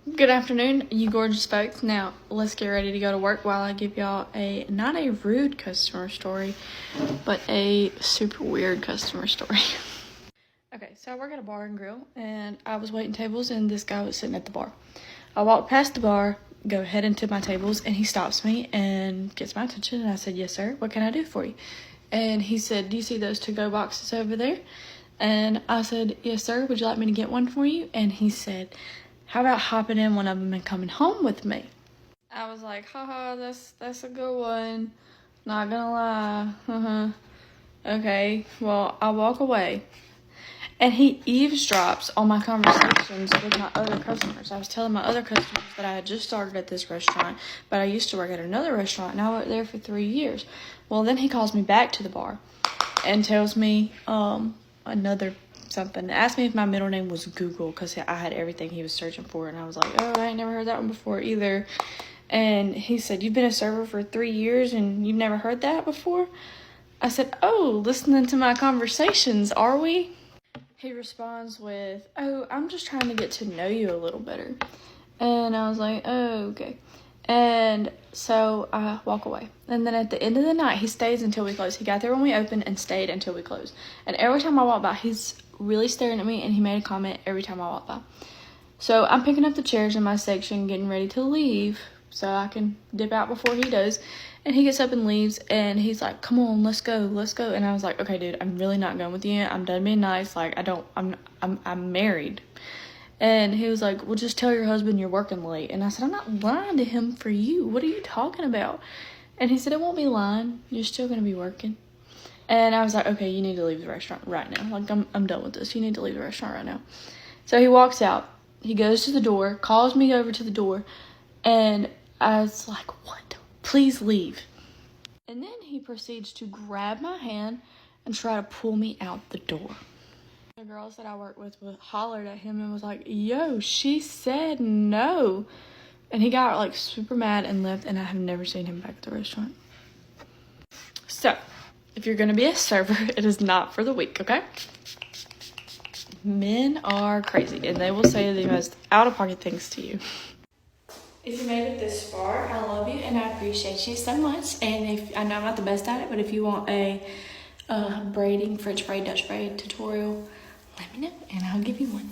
Good afternoon, you gorgeous folks. Now, let's get ready to go to work while I give y'all not a rude customer story, but a super weird customer story. Okay, so I work at a bar and grill, and I was waiting tables, and this guy was sitting at the bar. I walked past the bar, go head into my tables, and he stops me and gets my attention, and I said, "Yes, sir, what can I do for you?" And he said, "Do you see those to-go boxes over there?" And I said, "Yes, sir, would you like me to get one for you?" And he said, "How about hopping in one of them and coming home with me?" I was like, haha, that's a good one. Not gonna lie. Okay, well, I walk away. And he eavesdrops on my conversations with my other customers. I was telling my other customers that I had just started at this restaurant, but I used to work at another restaurant, and I worked there for 3 years. Well, then he calls me back to the bar and tells me another something. Asked me if my middle name was Google, because I had everything he was searching for, and I was like, oh, I ain't never heard that one before either. And he said, "You've been a server for 3 years and you've never heard that before?" I said, "Oh, listening to my conversations, are we?" He responds with, "Oh, I'm just trying to get to know you a little better." And I was like, "Oh, okay." And so I walk away. And then at the end of the night, he stays until we close. He got there when we opened and stayed until we closed. And every time I walk by, he's really staring at me, and he made a comment every time I walk by. So I'm picking up the chairs in my section, getting ready to leave so I can dip out before he does. And he gets up and leaves, and he's like, "Come on, let's go." And I was like, "Okay, dude, I'm really not going with you. I'm done being nice. Like, I'm married." And he was like, "Well, just tell your husband you're working late." And I said, "I'm not lying to him for you. What are you talking about?" And he said, "It won't be lying. You're still going to be working." And I was like, "Okay, you need to leave the restaurant right now. Like, I'm done with this. You need to leave the restaurant right now." So he walks out. He goes to the door, calls me over to the door, and I was like, "What? Please leave." And then he proceeds to grab my hand and try to pull me out the door. The girls that I work with hollered at him and was like, "Yo, she said no." And he got like super mad and left, and I have never seen him back at the restaurant. So, if you're gonna be a server, it is not for the weak, okay? Men are crazy, and they will say the most out-of-pocket things to you. If you made it this far, I love you and I appreciate you so much. And if I know I'm not the best at it, but if you want a braiding, French braid, Dutch braid tutorial, let me know and I'll give you one.